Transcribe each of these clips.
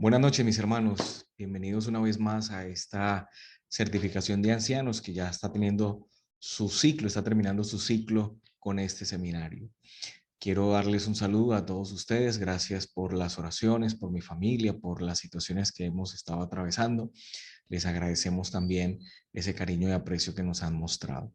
Buenas noches, mis hermanos. Bienvenidos una vez más a esta certificación de ancianos que ya está teniendo su ciclo, está terminando su ciclo con este seminario. Quiero darles un saludo a todos ustedes. Gracias por las oraciones, por mi familia, por las situaciones que hemos estado atravesando. Les agradecemos también ese cariño y aprecio que nos han mostrado.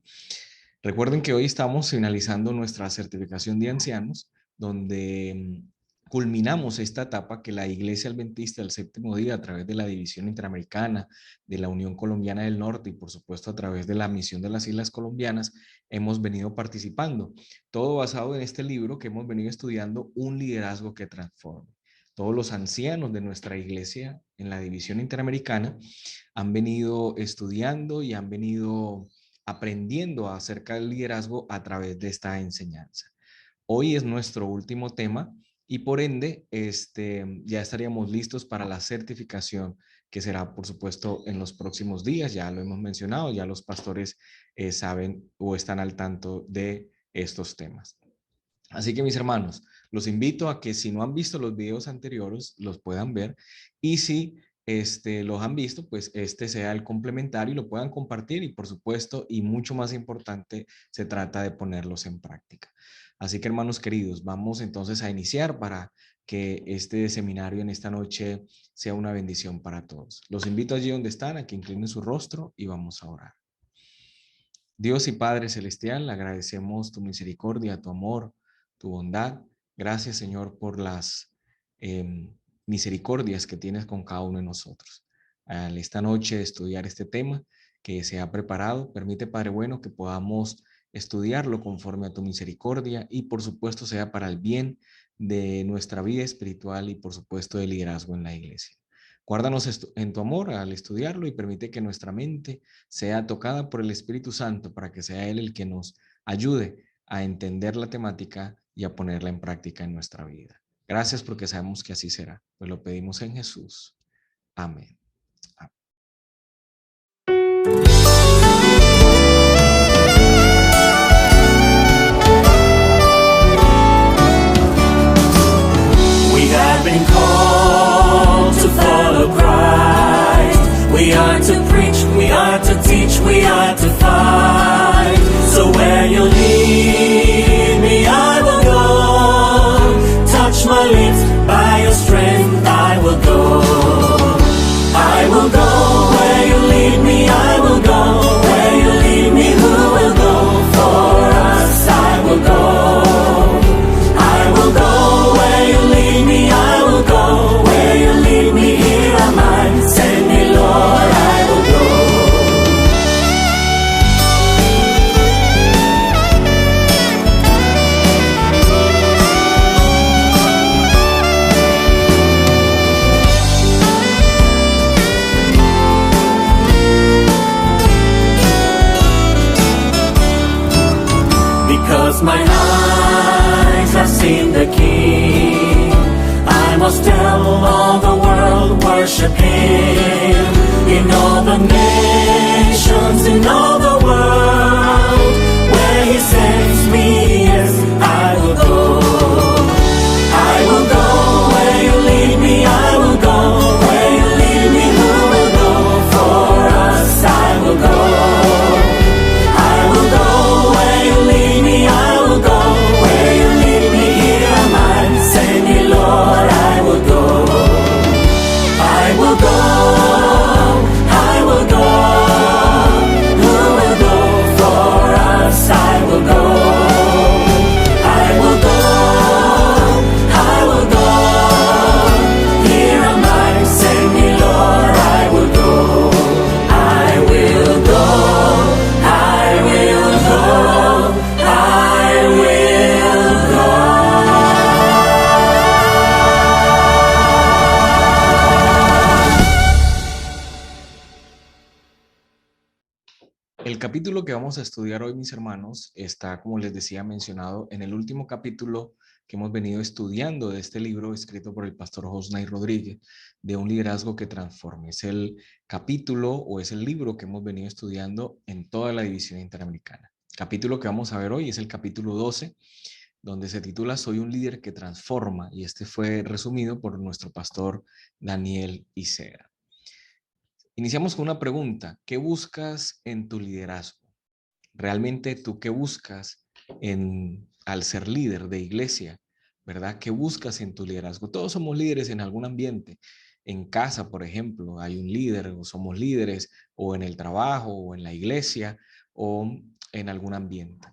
Recuerden que hoy estamos finalizando nuestra certificación de ancianos, donde culminamos esta etapa que la Iglesia Adventista del Séptimo Día, a través de la División Interamericana, de la Unión Colombiana del Norte y por supuesto a través de la Misión de las Islas Colombianas, hemos venido participando. Todo basado en este libro que hemos venido estudiando, Un liderazgo que transforme. Todos los ancianos de nuestra iglesia en la División Interamericana han venido estudiando y han venido aprendiendo acerca del liderazgo a través de esta enseñanza. Hoy es nuestro último tema y por ende ya estaríamos listos para la certificación que será, por supuesto, en los próximos días. Ya lo hemos mencionado, ya los pastores saben o están al tanto de estos temas. Así que mis hermanos, los invito a que si no han visto los videos anteriores, los puedan ver y si los han visto, pues este sea el complementario y lo puedan compartir y por supuesto, y mucho más importante, se trata de ponerlos en práctica. Así que hermanos queridos, vamos entonces a iniciar para que este seminario en esta noche sea una bendición para todos. Los invito allí donde están a que inclinen su rostro y vamos a orar. Dios y Padre Celestial, agradecemos tu misericordia, tu amor, tu bondad. Gracias, Señor, por las misericordias que tienes con cada uno de nosotros. Al esta noche estudiar este tema que se ha preparado, permite, Padre bueno, que podamos estudiarlo conforme a tu misericordia y, por supuesto, sea para el bien de nuestra vida espiritual y, por supuesto, de liderazgo en la iglesia. Guárdanos en tu amor al estudiarlo y permite que nuestra mente sea tocada por el Espíritu Santo para que sea Él el que nos ayude a entender la temática y a ponerla en práctica en nuestra vida. Gracias porque sabemos que así será. Pues lo pedimos en Jesús. Amén. Amén. We have been called to follow Christ. We are to preach, we are to teach, we are to fight. So where you lead me, I will go. Touch my lips, by your strength I will go. I will go where you lead me, I will go. Where you lead me, who will go? For us I will go. I will go where you lead me, I will go. Where you lead me, here am I. Send me, Lord, I will go. Because my eyes have seen the King, I must tell all the world, worship Him. In all the nations, in all the world, where He sends me, yes, I will go. I will go where you lead me, I will go. Where you lead me, who will go? For us I will go. I will go where you lead me, I will go. Where you lead me, here am I. Send me, Lord, I will go. I will go, I will go. Who will go? For us I will go. I will go, I will go. Here am I. Send me, Lord, I will go. I will go, I will go, I will go. El capítulo que vamos a estudiar hoy, mis hermanos, está, como les decía, mencionado en el último capítulo que hemos venido estudiando de este libro escrito por el pastor Josnay Rodríguez, de Un liderazgo que transforme. Es el capítulo o es el libro que hemos venido estudiando en toda la división interamericana. El capítulo que vamos a ver hoy es el capítulo 12 donde se titula Soy un líder que transforma, y este fue resumido por nuestro pastor Daniel Isera. Iniciamos con una pregunta: ¿qué buscas en tu liderazgo? ¿Realmente tú qué buscas al ser líder de iglesia? ¿Verdad? ¿Qué buscas en tu liderazgo? Todos somos líderes en algún ambiente. En casa, por ejemplo, hay un líder, o somos líderes, o en el trabajo, o en la iglesia, o en algún ambiente.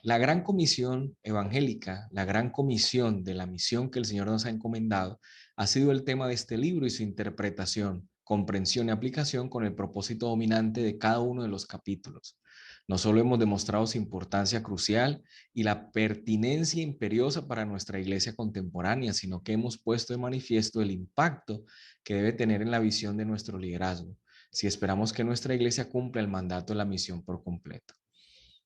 La gran comisión evangélica, la gran comisión de la misión que el Señor nos ha encomendado, ha sido el tema de este libro y su interpretación, comprensión y aplicación con el propósito dominante de cada uno de los capítulos. No solo hemos demostrado su importancia crucial y la pertinencia imperiosa para nuestra iglesia contemporánea, sino que hemos puesto de manifiesto el impacto que debe tener en la visión de nuestro liderazgo, si esperamos que nuestra iglesia cumpla el mandato de la misión por completo.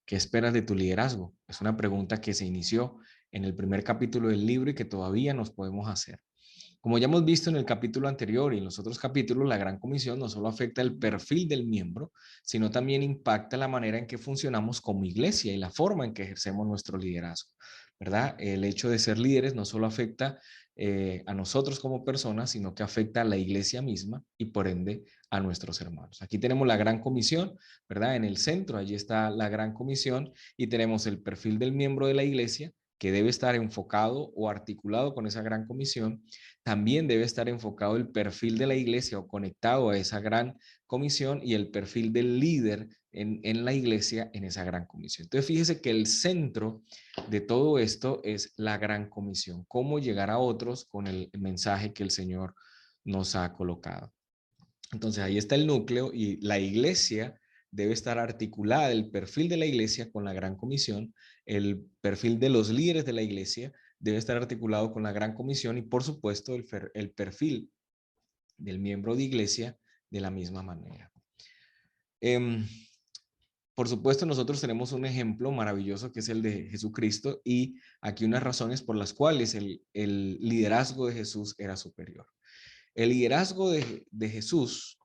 ¿Qué esperas de tu liderazgo? Es una pregunta que se inició en el primer capítulo del libro y que todavía nos podemos hacer. Como ya hemos visto en el capítulo anterior y en los otros capítulos, la Gran Comisión no solo afecta el perfil del miembro, sino también impacta la manera en que funcionamos como iglesia y la forma en que ejercemos nuestro liderazgo, ¿verdad? El hecho de ser líderes no solo afecta a nosotros como personas, sino que afecta a la iglesia misma y por ende a nuestros hermanos. Aquí tenemos la Gran Comisión, ¿verdad? En el centro, allí está la Gran Comisión y tenemos el perfil del miembro de la iglesia que debe estar enfocado o articulado con esa Gran Comisión. También debe estar enfocado el perfil de la iglesia o conectado a esa gran comisión y el perfil del líder en la iglesia en esa gran comisión. Entonces, fíjese que el centro de todo esto es la gran comisión, cómo llegar a otros con el mensaje que el Señor nos ha colocado. Entonces, ahí está el núcleo y la iglesia debe estar articulada, el perfil de la iglesia con la gran comisión, el perfil de los líderes de la iglesia debe estar articulado con la gran comisión y por supuesto el perfil del miembro de iglesia de la misma manera. Por supuesto, nosotros tenemos un ejemplo maravilloso que es el de Jesucristo y aquí unas razones por las cuales el liderazgo de Jesús era superior. El liderazgo de Jesús,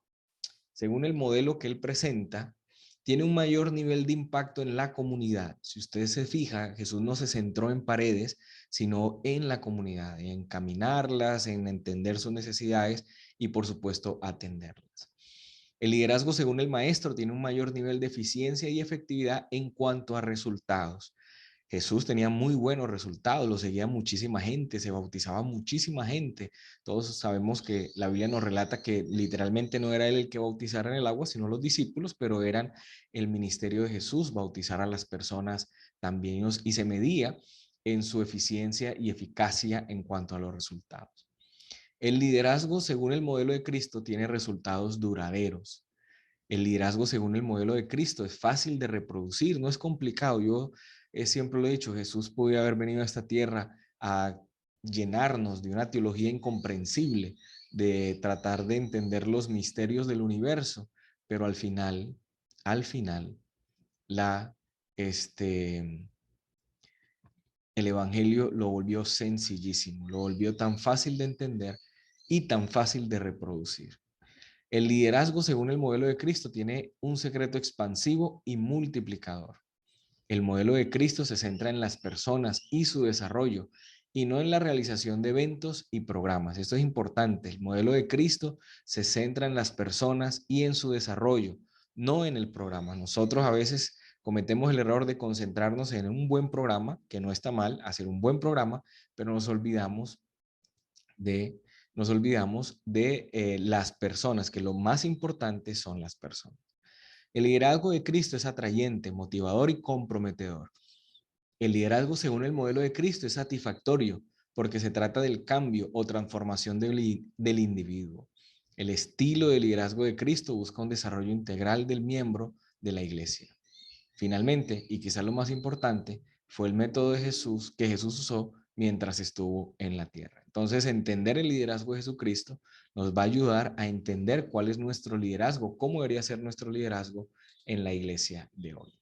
según el modelo que él presenta, tiene un mayor nivel de impacto en la comunidad. Si usted se fija, Jesús no se centró en paredes, sino en la comunidad, en caminarlas, en entender sus necesidades y, por supuesto, atenderlas. El liderazgo, según el maestro, tiene un mayor nivel de eficiencia y efectividad en cuanto a resultados. Jesús tenía muy buenos resultados, lo seguía muchísima gente, se bautizaba muchísima gente. Todos sabemos que la Biblia nos relata que literalmente no era él el que bautizara en el agua, sino los discípulos, pero eran el ministerio de Jesús bautizar a las personas también y se medía en su eficiencia y eficacia en cuanto a los resultados. El liderazgo, según el modelo de Cristo, tiene resultados duraderos. El liderazgo según el modelo de Cristo es fácil de reproducir, no es complicado. Yo siempre lo he dicho, Jesús podía haber venido a esta tierra a llenarnos de una teología incomprensible, de tratar de entender los misterios del universo, pero al final, la, este, el evangelio lo volvió sencillísimo, lo volvió tan fácil de entender y tan fácil de reproducir. El liderazgo, según el modelo de Cristo, tiene un secreto expansivo y multiplicador. El modelo de Cristo se centra en las personas y su desarrollo, y no en la realización de eventos y programas. Esto es importante. El modelo de Cristo se centra en las personas y en su desarrollo, no en el programa. Nosotros a veces cometemos el error de concentrarnos en un buen programa, que no está mal, hacer un buen programa, pero de, nos olvidamos de las personas, que lo más importante son las personas. El liderazgo de Cristo es atrayente, motivador y comprometedor. El liderazgo según el modelo de Cristo es satisfactorio porque se trata del cambio o transformación del individuo. El estilo de liderazgo de Cristo busca un desarrollo integral del miembro de la iglesia. Finalmente, y quizá lo más importante, fue el método de Jesús que Jesús usó mientras estuvo en la tierra. Entonces, entender el liderazgo de Jesucristo nos va a ayudar a entender cuál es nuestro liderazgo, cómo debería ser nuestro liderazgo en la iglesia de hoy.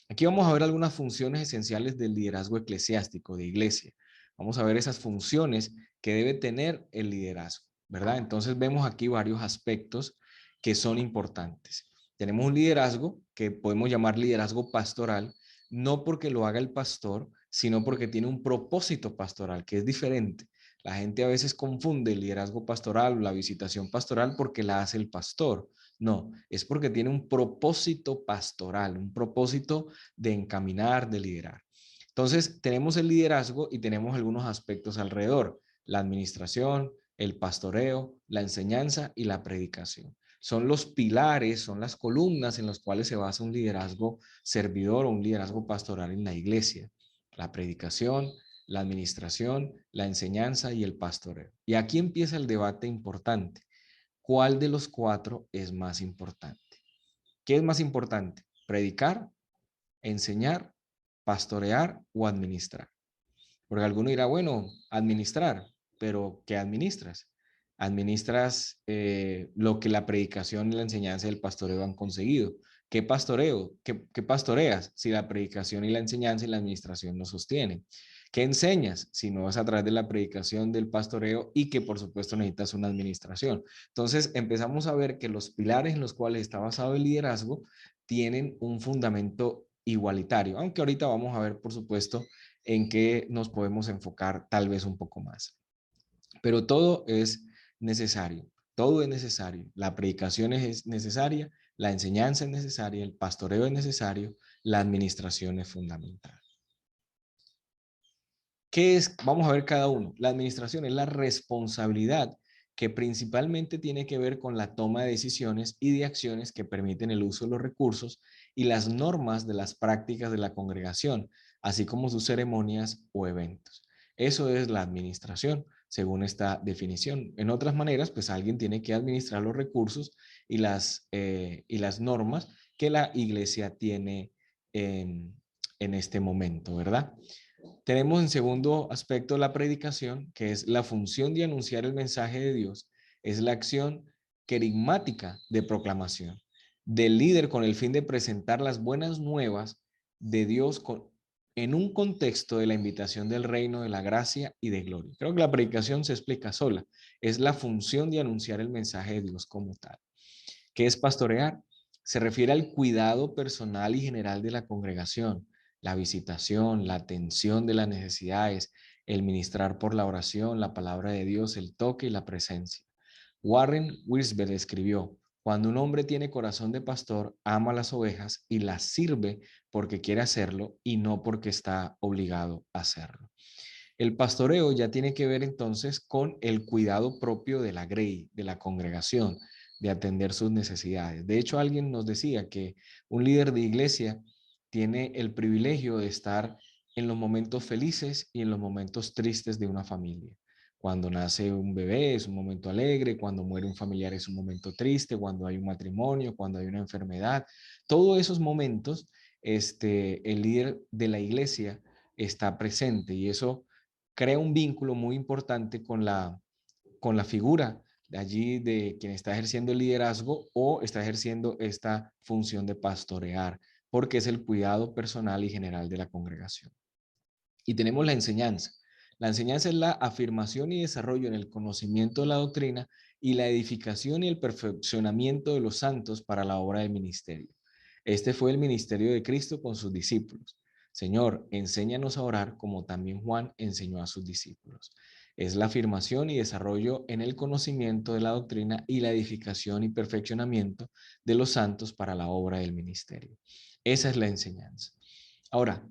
Aquí vamos a ver algunas funciones esenciales del liderazgo eclesiástico de iglesia. Vamos a ver esas funciones que debe tener el liderazgo, ¿verdad? Entonces vemos aquí varios aspectos que son importantes. Tenemos un liderazgo que podemos llamar liderazgo pastoral, no porque lo haga el pastor, sino porque tiene un propósito pastoral, que es diferente. La gente a veces confunde el liderazgo pastoral o la visitación pastoral porque la hace el pastor. No, es porque tiene un propósito pastoral, un propósito de encaminar, de liderar. Entonces, tenemos el liderazgo y tenemos algunos aspectos alrededor: la administración, el pastoreo, la enseñanza y la predicación. Son los pilares, son las columnas en las cuales se basa un liderazgo servidor o un liderazgo pastoral en la iglesia: la predicación, la administración, la enseñanza y el pastoreo. Y aquí empieza el debate importante: ¿cuál de los cuatro es más importante? ¿Qué es más importante? ¿Predicar, enseñar, pastorear o administrar? Porque alguno dirá, bueno, administrar, pero ¿qué administras? Administras lo que la predicación y la enseñanza del pastoreo han conseguido. ¿Qué pastoreo? ¿Qué pastoreas si la predicación y la enseñanza y la administración no sostienen? ¿Qué enseñas si no es a través de la predicación, del pastoreo y que por supuesto necesitas una administración? Entonces empezamos a ver que los pilares en los cuales está basado el liderazgo tienen un fundamento igualitario, aunque ahorita vamos a ver por supuesto en qué nos podemos enfocar tal vez un poco más. Pero todo es necesario, todo es necesario. La predicación es necesaria, la enseñanza es necesaria, el pastoreo es necesario, la administración es fundamental. ¿Qué es? Vamos a ver cada uno. La administración es la responsabilidad que principalmente tiene que ver con la toma de decisiones y de acciones que permiten el uso de los recursos y las normas de las prácticas de la congregación, así como sus ceremonias o eventos. Eso es la administración, según esta definición. En otras maneras, pues alguien tiene que administrar los recursos y las normas que la iglesia tiene en este momento, ¿verdad? Tenemos en segundo aspecto la predicación, que es la función de anunciar el mensaje de Dios, es la acción querigmática de proclamación del líder con el fin de presentar las buenas nuevas de Dios en un contexto de la invitación del reino de la gracia y de gloria. Creo que la predicación se explica sola, es la función de anunciar el mensaje de Dios como tal. ¿Qué es pastorear? Se refiere al cuidado personal y general de la congregación, la visitación, la atención de las necesidades, el ministrar por la oración, la palabra de Dios, el toque y la presencia. Warren Wiersbe escribió: cuando un hombre tiene corazón de pastor, ama las ovejas y las sirve porque quiere hacerlo y no porque está obligado a hacerlo. El pastoreo ya tiene que ver entonces con el cuidado propio de la grey, de la congregación, de atender sus necesidades. De hecho, alguien nos decía que un líder de iglesia tiene el privilegio de estar en los momentos felices y en los momentos tristes de una familia. Cuando nace un bebé es un momento alegre, cuando muere un familiar es un momento triste, cuando hay un matrimonio, cuando hay una enfermedad. Todos esos momentos, el líder de la iglesia está presente y eso crea un vínculo muy importante con la figura de allí de quien está ejerciendo el liderazgo o está ejerciendo esta función de pastorear, porque es el cuidado personal y general de la congregación. Y tenemos la enseñanza. La enseñanza es la afirmación y desarrollo en el conocimiento de la doctrina y la edificación y el perfeccionamiento de los santos para la obra del ministerio. Este fue el ministerio de Cristo con sus discípulos. Señor, enséñanos a orar como también Juan enseñó a sus discípulos. Es la afirmación y desarrollo en el conocimiento de la doctrina y la edificación y perfeccionamiento de los santos para la obra del ministerio. Esa es la enseñanza. Ahora,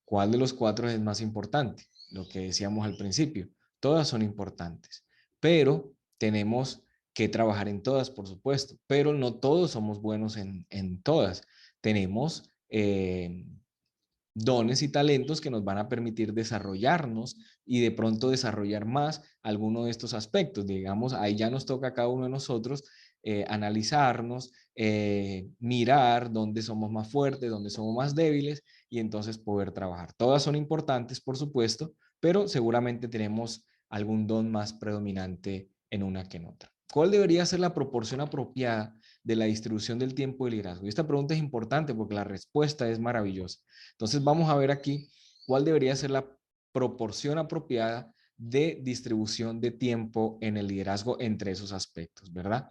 ¿cuál de los cuatro es más importante? Lo que decíamos al principio, todas son importantes, pero tenemos que trabajar en todas, por supuesto, pero no todos somos buenos en todas. Tenemos dones y talentos que nos van a permitir desarrollarnos y de pronto desarrollar más alguno de estos aspectos. Digamos, ahí ya nos toca a cada uno de nosotros analizarnos, mirar dónde somos más fuertes, dónde somos más débiles y entonces poder trabajar. Todas son importantes, por supuesto, pero seguramente tenemos algún don más predominante en una que en otra. ¿Cuál debería ser la proporción apropiada de la distribución del tiempo de liderazgo? Y esta pregunta es importante porque la respuesta es maravillosa. Entonces vamos a ver aquí cuál debería ser la proporción apropiada de distribución de tiempo en el liderazgo entre esos aspectos, ¿verdad?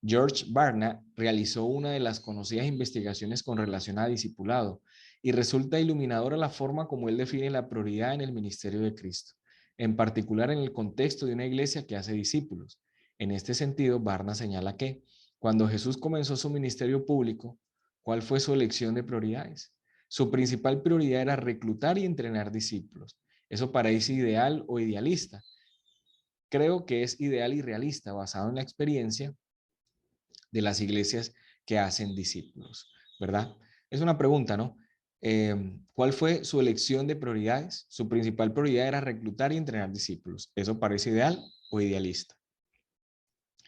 George Barna realizó una de las conocidas investigaciones con relación a discipulado y resulta iluminadora la forma como él define la prioridad en el ministerio de Cristo, en particular en el contexto de una iglesia que hace discípulos. En este sentido, Barna señala que cuando Jesús comenzó su ministerio público, ¿cuál fue su elección de prioridades? Su principal prioridad era reclutar y entrenar discípulos. ¿Eso parece ideal o idealista? Creo que es ideal y realista, basado en la experiencia de las iglesias que hacen discípulos, ¿verdad? Es una pregunta, ¿no? ¿Cuál fue su elección de prioridades? Su principal prioridad era reclutar y entrenar discípulos. ¿Eso parece ideal o idealista?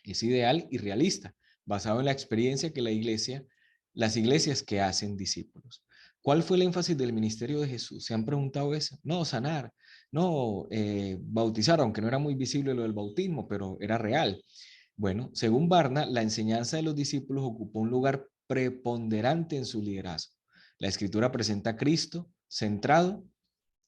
Es ideal y realista, basado en la experiencia que las iglesias que hacen discípulos. ¿Cuál fue el énfasis del ministerio de Jesús? ¿Se han preguntado eso? No, sanar, no bautizar, aunque no era muy visible lo del bautismo, pero era real. Bueno, según Barna, la enseñanza de los discípulos ocupó un lugar preponderante en su liderazgo. La escritura presenta a Cristo centrado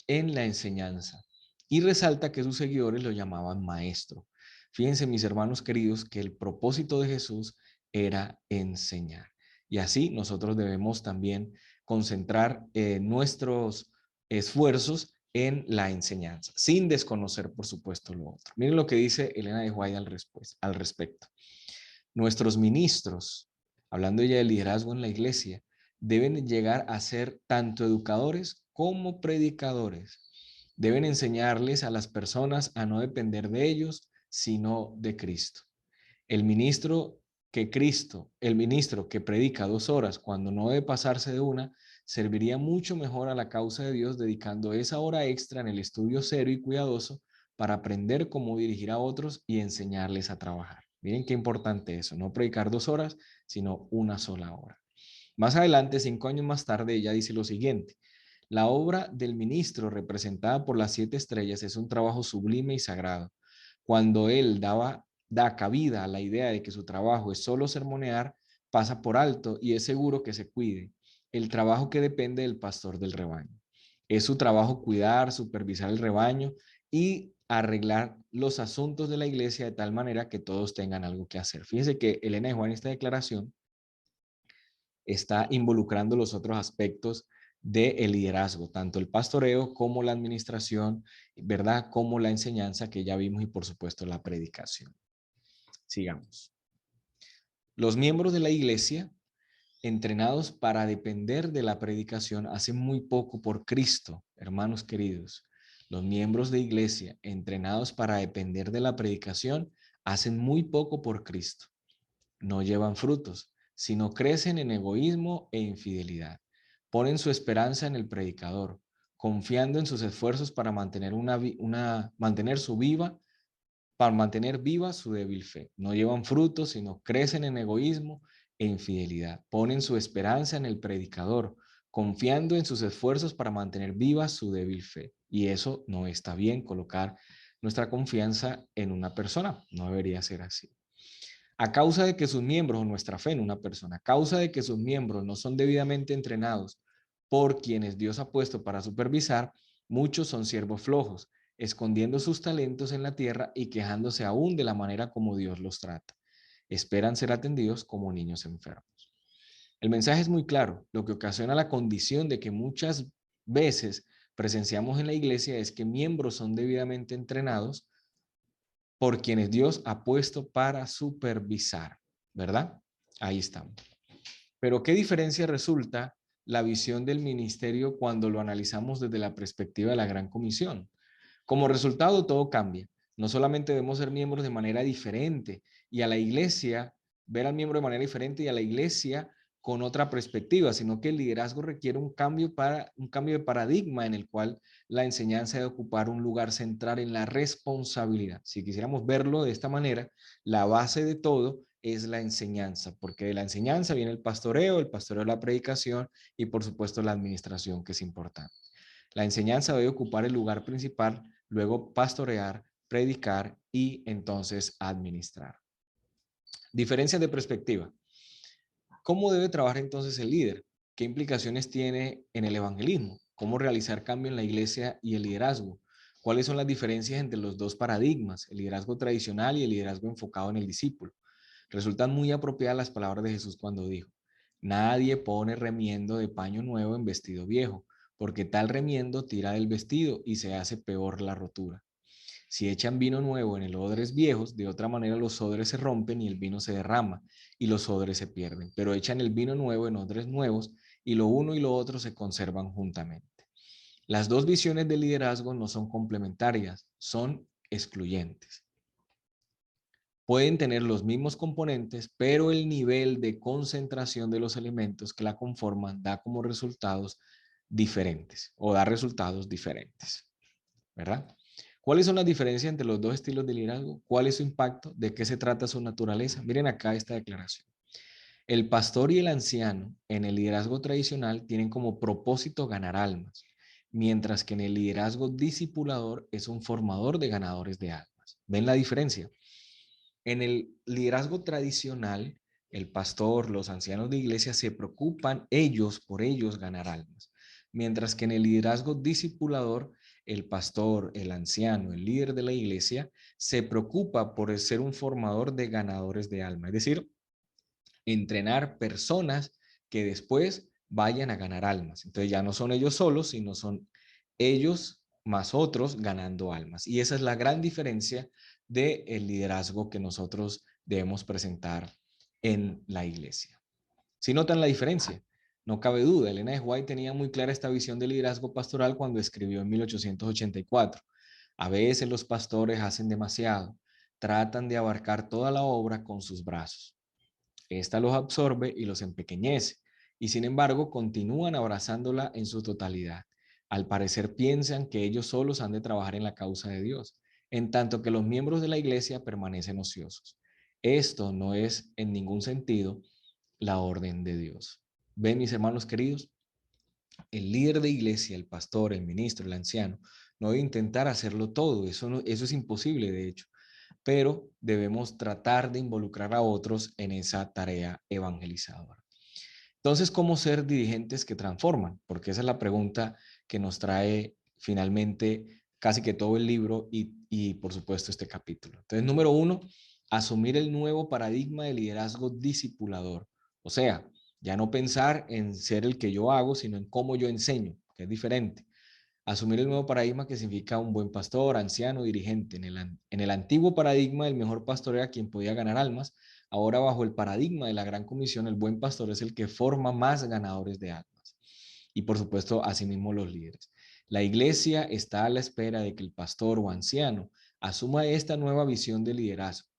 en la enseñanza y resalta que sus seguidores lo llamaban maestro. Fíjense, mis hermanos queridos, que el propósito de Jesús era enseñar. Y así nosotros debemos también concentrar nuestros esfuerzos en la enseñanza, sin desconocer, por supuesto, lo otro. Miren lo que dice Elena de White al respecto. Nuestros ministros, hablando ya de liderazgo en la iglesia, deben llegar a ser tanto educadores como predicadores. Deben enseñarles a las personas a no depender de ellos, sino de Cristo. El ministro el ministro que predica 2 horas cuando no debe pasarse de una, serviría mucho mejor a la causa de Dios dedicando esa hora extra en el estudio serio y cuidadoso para aprender cómo dirigir a otros y enseñarles a trabajar. Miren qué importante eso, no predicar 2 horas, sino una sola hora. Más adelante, 5 años más tarde, ella dice lo siguiente: la obra del ministro representada por las 7 estrellas es un trabajo sublime y sagrado. Cuando él da cabida a la idea de que su trabajo es solo sermonear, pasa por alto y es seguro que se cuide el trabajo que depende del pastor del rebaño. Es su trabajo cuidar, supervisar el rebaño y arreglar los asuntos de la iglesia de tal manera que todos tengan algo que hacer. Fíjense que Elena de Juan en esta declaración está involucrando los otros aspectos del liderazgo, tanto el pastoreo como la administración, ¿verdad? Como la enseñanza que ya vimos y por supuesto la predicación. Sigamos. Los miembros de la iglesia, entrenados para depender de la predicación, hacen muy poco por Cristo, hermanos queridos. Los miembros de iglesia, entrenados para depender de la predicación, hacen muy poco por Cristo. No llevan frutos, sino crecen en egoísmo e infidelidad. Ponen su esperanza en el predicador, confiando en sus esfuerzos para mantener para mantener viva su débil fe. No llevan frutos, sino crecen en egoísmo e infidelidad. Ponen su esperanza en el predicador, confiando en sus esfuerzos para mantener viva su débil fe. Y eso no está bien, colocar nuestra confianza en una persona. No debería ser así. A causa de que sus miembros, o nuestra fe en una persona, a causa de que sus miembros no son debidamente entrenados por quienes Dios ha puesto para supervisar, muchos son siervos flojos, escondiendo sus talentos en la tierra y quejándose aún de la manera como Dios los trata. Esperan ser atendidos como niños enfermos. El mensaje es muy claro. Lo que ocasiona la condición de que muchas veces presenciamos en la iglesia es que miembros son debidamente entrenados por quienes Dios ha puesto para supervisar, ¿verdad? Ahí estamos. Pero ¿qué diferencia resulta la visión del ministerio cuando lo analizamos desde la perspectiva de la Gran Comisión? Como resultado, todo cambia. No solamente debemos ser miembros de manera diferente y a la iglesia, ver al miembro de manera diferente y a la iglesia con otra perspectiva, sino que el liderazgo requiere un cambio de paradigma en el cual la enseñanza debe ocupar un lugar central en la responsabilidad. Si quisiéramos verlo de esta manera, la base de todo es la enseñanza, porque de la enseñanza viene el pastoreo la predicación y por supuesto la administración, que es importante. La enseñanza debe ocupar el lugar principal, luego pastorear, predicar y entonces administrar. Diferencias de perspectiva. ¿Cómo debe trabajar entonces el líder? ¿Qué implicaciones tiene en el evangelismo? ¿Cómo realizar cambio en la iglesia y el liderazgo? ¿Cuáles son las diferencias entre los dos paradigmas, el liderazgo tradicional y el liderazgo enfocado en el discípulo? Resultan muy apropiadas las palabras de Jesús cuando dijo: Nadie pone remiendo de paño nuevo en vestido viejo, porque tal remiendo tira del vestido y se hace peor la rotura. Si echan vino nuevo en el odres viejos, de otra manera los odres se rompen y el vino se derrama y los odres se pierden. Pero echan el vino nuevo en odres nuevos y lo uno y lo otro se conservan juntamente. Las dos visiones del liderazgo no son complementarias, son excluyentes. Pueden tener los mismos componentes, pero el nivel de concentración de los elementos que la conforman da como resultados diferentes o da resultados diferentes, ¿verdad? ¿Cuáles son las diferencias entre los dos estilos de liderazgo? ¿Cuál es su impacto? ¿De qué se trata su naturaleza? Miren acá esta declaración. El pastor y el anciano en el liderazgo tradicional tienen como propósito ganar almas, mientras que en el liderazgo discipulador es un formador de ganadores de almas. ¿Ven la diferencia? En el liderazgo tradicional, el pastor, los ancianos de iglesia se preocupan ellos por ellos ganar almas, mientras que en el liderazgo discipulador, el pastor, el anciano, el líder de la iglesia se preocupa por ser un formador de ganadores de alma, es decir, entrenar personas que después vayan a ganar almas. Entonces ya no son ellos solos, sino son ellos más otros ganando almas. Y esa es la gran diferencia del liderazgo que nosotros debemos presentar en la iglesia. Si notan la diferencia, no cabe duda, Elena de White tenía muy clara esta visión de liderazgo pastoral cuando escribió en 1884. A veces los pastores hacen demasiado, tratan de abarcar toda la obra con sus brazos. Esta los absorbe y los empequeñece, y sin embargo continúan abrazándola en su totalidad. Al parecer piensan que ellos solos han de trabajar en la causa de Dios, en tanto que los miembros de la iglesia permanecen ociosos. Esto no es en ningún sentido la orden de Dios. ¿Ven, mis hermanos queridos? El líder de iglesia, el pastor, el ministro, el anciano, no debe intentar hacerlo todo. Eso es imposible, de hecho, pero debemos tratar de involucrar a otros en esa tarea evangelizadora. Entonces, ¿cómo ser dirigentes que transforman? Porque esa es la pregunta que nos trae finalmente casi que todo el libro y por supuesto este capítulo. Entonces, número uno, asumir el nuevo paradigma de liderazgo discipulador. O sea, ya no pensar en ser el que yo hago, sino en cómo yo enseño, que es diferente. Asumir el nuevo paradigma que significa un buen pastor, anciano, dirigente. En el antiguo paradigma, el mejor pastor era quien podía ganar almas. Ahora, bajo el paradigma de la Gran Comisión, el buen pastor es el que forma más ganadores de almas. Y por supuesto, asimismo los líderes. La iglesia está a la espera de que el pastor o anciano asuma esta nueva visión de liderazgo.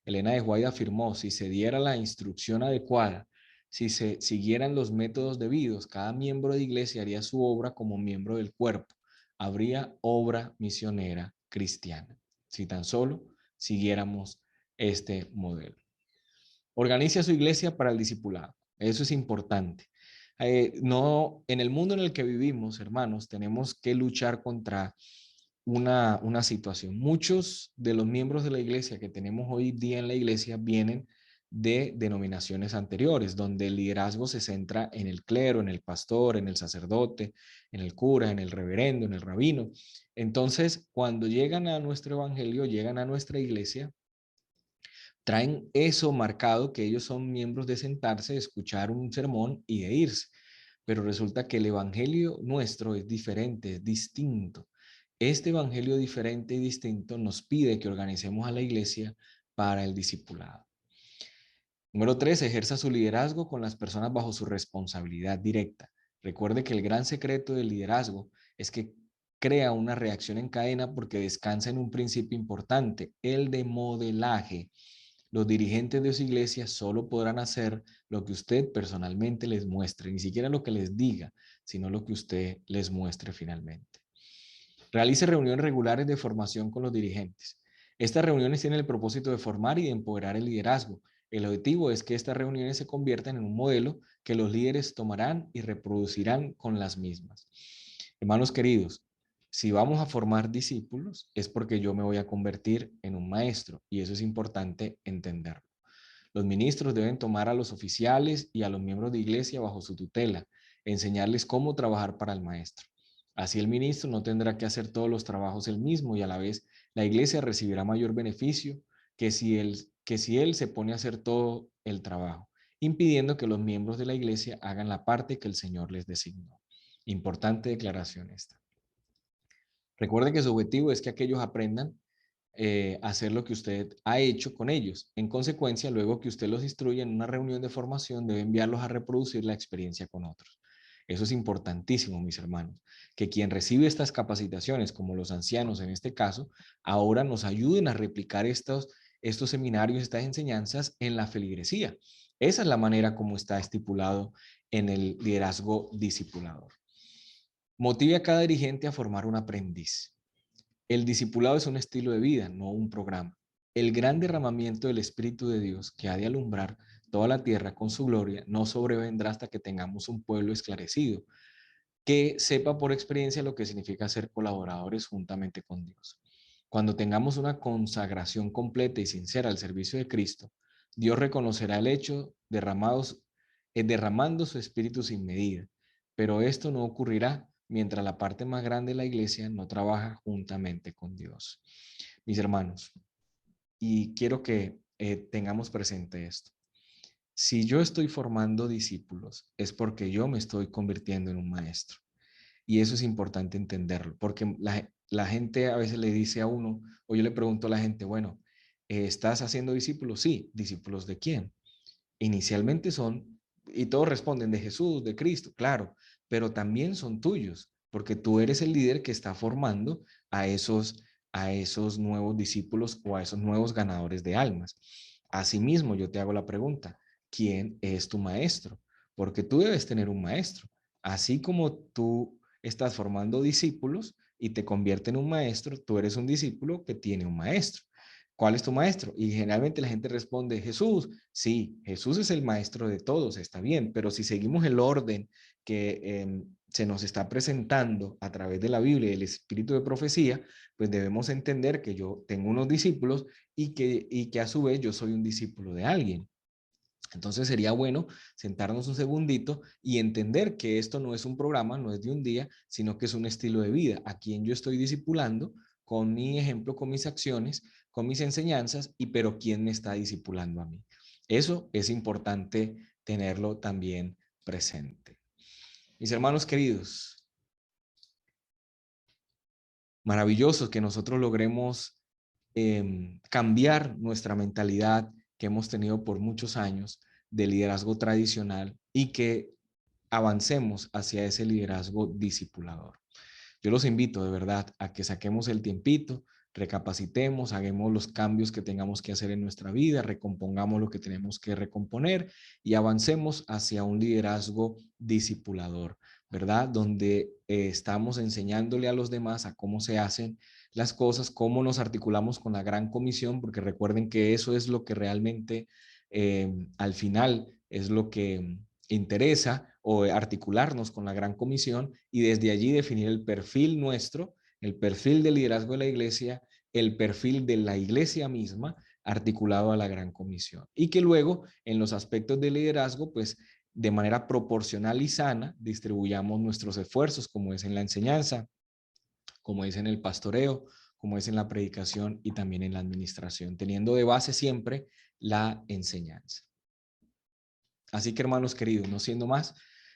Elena de White afirmó, si se diera la instrucción adecuada, si se siguieran los métodos debidos, cada miembro de iglesia haría su obra como miembro del cuerpo. Habría obra misionera cristiana, si tan solo siguiéramos este modelo. Organice su iglesia para el discipulado. Eso es importante. No, en el mundo en el que vivimos, hermanos, tenemos que luchar contra una situación. Muchos de los miembros de la iglesia que tenemos hoy día en la iglesia vienen de denominaciones anteriores, donde el liderazgo se centra en el clero, en el pastor, en el sacerdote, en el cura, en el reverendo, en el rabino. Entonces, cuando llegan a nuestro evangelio, llegan a nuestra iglesia, traen eso marcado, que ellos son miembros de sentarse, de escuchar un sermón y de irse. Pero resulta que el evangelio nuestro es diferente, es distinto. Este evangelio diferente y distinto nos pide que organicemos a la iglesia para el discipulado. Número 3, ejerza su liderazgo con las personas bajo su responsabilidad directa. Recuerde que el gran secreto del liderazgo es que crea una reacción en cadena porque descansa en un principio importante, el de modelaje. Los dirigentes de su iglesia solo podrán hacer lo que usted personalmente les muestre, ni siquiera lo que les diga, sino lo que usted les muestre finalmente. Realice reuniones regulares de formación con los dirigentes. Estas reuniones tienen el propósito de formar y de empoderar el liderazgo. El objetivo es que estas reuniones se conviertan en un modelo que los líderes tomarán y reproducirán con las mismas. Hermanos queridos, si vamos a formar discípulos es porque yo me voy a convertir en un maestro y eso es importante entenderlo. Los ministros deben tomar a los oficiales y a los miembros de iglesia bajo su tutela, enseñarles cómo trabajar para el maestro. Así el ministro no tendrá que hacer todos los trabajos él mismo y a la vez la iglesia recibirá mayor beneficio que si él se pone a hacer todo el trabajo. impidiendo que los miembros de la iglesia hagan la parte que el Señor les designó. Importante declaración esta. Recuerde que su objetivo es que aquellos aprendan a hacer lo que usted ha hecho con ellos. En consecuencia, luego que usted los instruye en una reunión de formación, debe enviarlos a reproducir la experiencia con otros. Eso es importantísimo, mis hermanos, que quien recibe estas capacitaciones, como los ancianos en este caso, ahora nos ayuden a replicar estos seminarios, estas enseñanzas en la feligresía. Esa es la manera como está estipulado en el liderazgo discipulador. Motive a cada dirigente a formar un aprendiz. El discipulado es un estilo de vida, no un programa. El gran derramamiento del Espíritu de Dios que ha de alumbrar toda la tierra con su gloria no sobrevendrá hasta que tengamos un pueblo esclarecido, que sepa por experiencia lo que significa ser colaboradores juntamente con Dios. Cuando tengamos una consagración completa y sincera al servicio de Cristo, Dios reconocerá el hecho derramando su Espíritu sin medida, pero esto no ocurrirá mientras la parte más grande de la iglesia no trabaja juntamente con Dios. Mis hermanos, y quiero que tengamos presente esto. Si yo estoy formando discípulos, es porque yo me estoy convirtiendo en un maestro. Y eso es importante entenderlo, porque la gente a veces le dice a uno, o yo le pregunto a la gente, bueno, ¿estás haciendo discípulos? Sí, ¿discípulos de quién? Inicialmente son, y todos responden de Jesús, de Cristo, claro, pero también son tuyos, porque tú eres el líder que está formando a esos nuevos discípulos o a esos nuevos ganadores de almas. Asimismo, yo te hago la pregunta, ¿quién es tu maestro? Porque tú debes tener un maestro. Así como tú estás formando discípulos y te convierte en un maestro, tú eres un discípulo que tiene un maestro. ¿Cuál es tu maestro? Y generalmente la gente responde, Jesús. Sí, Jesús es el maestro de todos, está bien, pero si seguimos el orden que se nos está presentando a través de la Biblia y el espíritu de profecía, pues debemos entender que yo tengo unos discípulos y que a su vez yo soy un discípulo de alguien. Entonces sería bueno sentarnos un segundito y entender que esto no es un programa, no es de un día, sino que es un estilo de vida, a quien yo estoy discipulando con mi ejemplo, con mis acciones, con mis enseñanzas, pero quién me está discipulando a mí. Eso es importante tenerlo también presente. Mis hermanos queridos, maravilloso que nosotros logremos cambiar nuestra mentalidad que hemos tenido por muchos años de liderazgo tradicional y que avancemos hacia ese liderazgo discipulador. Yo los invito de verdad a que saquemos el tiempito, recapacitemos, hagamos los cambios que tengamos que hacer en nuestra vida, recompongamos lo que tenemos que recomponer y avancemos hacia un liderazgo discipulador, ¿verdad? Donde estamos enseñándole a los demás a cómo se hacen las cosas, cómo nos articulamos con la gran comisión, porque recuerden que eso es lo que realmente al final es lo que interesa, o articularnos con la gran comisión y desde allí definir el perfil nuestro, el perfil de liderazgo de la iglesia, el perfil de la iglesia misma articulado a la gran comisión. Y que luego en los aspectos de liderazgo, pues de manera proporcional y sana, distribuyamos nuestros esfuerzos, como es en la enseñanza, como es en el pastoreo, como es en la predicación y también en la administración, teniendo de base siempre la enseñanza. Así que, hermanos queridos, no siendo más,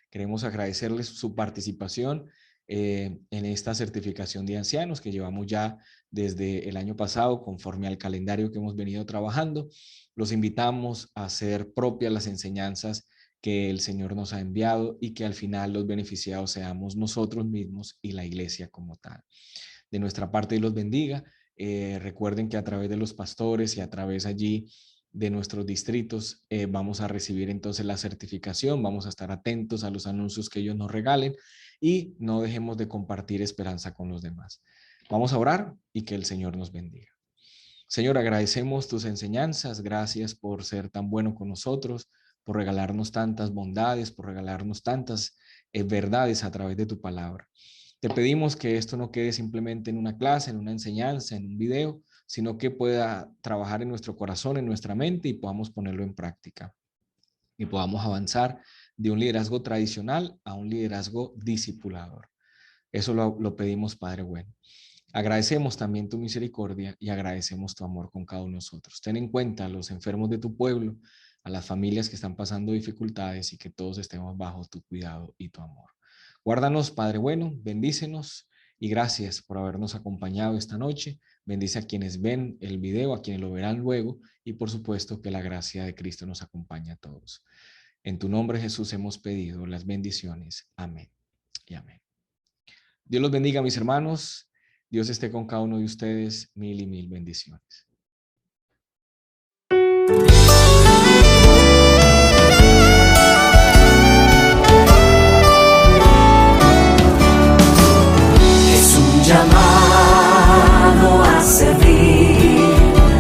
queremos agradecerles su participación en esta certificación de ancianos que llevamos ya desde el año pasado conforme al calendario que hemos venido trabajando. Los invitamos a hacer propias las enseñanzas que el Señor nos ha enviado y que al final los beneficiados seamos nosotros mismos y la iglesia como tal. De nuestra parte, los bendiga. Recuerden que a través de los pastores y a través allí de nuestros distritos vamos a recibir entonces la certificación, vamos a estar atentos a los anuncios que ellos nos regalen y no dejemos de compartir esperanza con los demás. Vamos a orar y que el Señor nos bendiga. Señor, agradecemos tus enseñanzas, gracias por ser tan bueno con nosotros, por regalarnos tantas bondades, por regalarnos tantas verdades a través de tu palabra. Te pedimos que esto no quede simplemente en una clase, en una enseñanza, en un video, sino que pueda trabajar en nuestro corazón, en nuestra mente y podamos ponerlo en práctica y podamos avanzar de un liderazgo tradicional a un liderazgo discipulador. Eso lo pedimos, Padre bueno. Agradecemos también tu misericordia y agradecemos tu amor con cada uno de nosotros. Ten en cuenta a los enfermos de tu pueblo, a las familias que están pasando dificultades y que todos estemos bajo tu cuidado y tu amor. Guárdanos, Padre bueno, bendícenos y gracias por habernos acompañado esta noche. Bendice a quienes ven el video, a quienes lo verán luego y por supuesto que la gracia de Cristo nos acompañe a todos. En tu nombre, Jesús, hemos pedido las bendiciones. Amén y amén. Dios los bendiga, mis hermanos. Dios esté con cada uno de ustedes. Mil y mil bendiciones. Es un llamado a servir,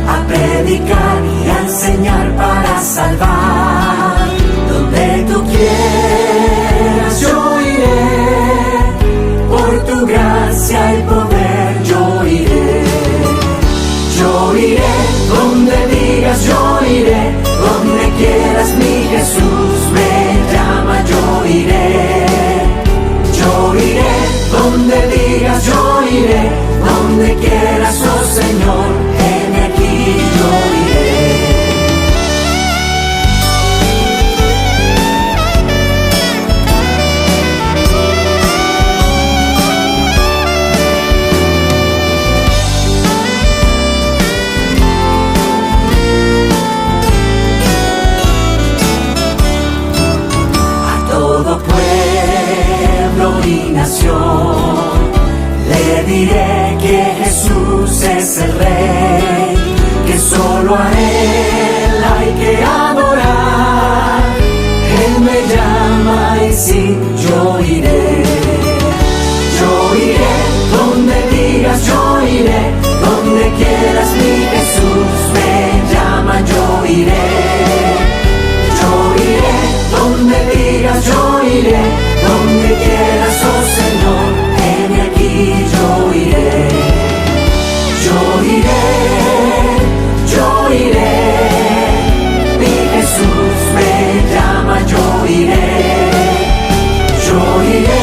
a predicar y a enseñar para salvar. Donde tú quieras yo iré, por tu gracia y poder yo iré. Yo iré donde digas, yo iré donde quieras, mi Jesús me llama, yo iré. Yo iré donde digas, yo iré donde quieras, oh Señor, heme aquí, yo iré. Y nación, le diré que Jesús es el Rey, que solo a Él hay que adorar. Él me llama y sí, yo iré. Yo iré donde digas, yo iré donde quieras, mi Jesús me llama, yo iré. Yo iré donde digas, yo iré donde quieras, oh Señor, heme aquí, yo iré. Yo iré, yo iré, mi Jesús me llama, yo iré. Yo iré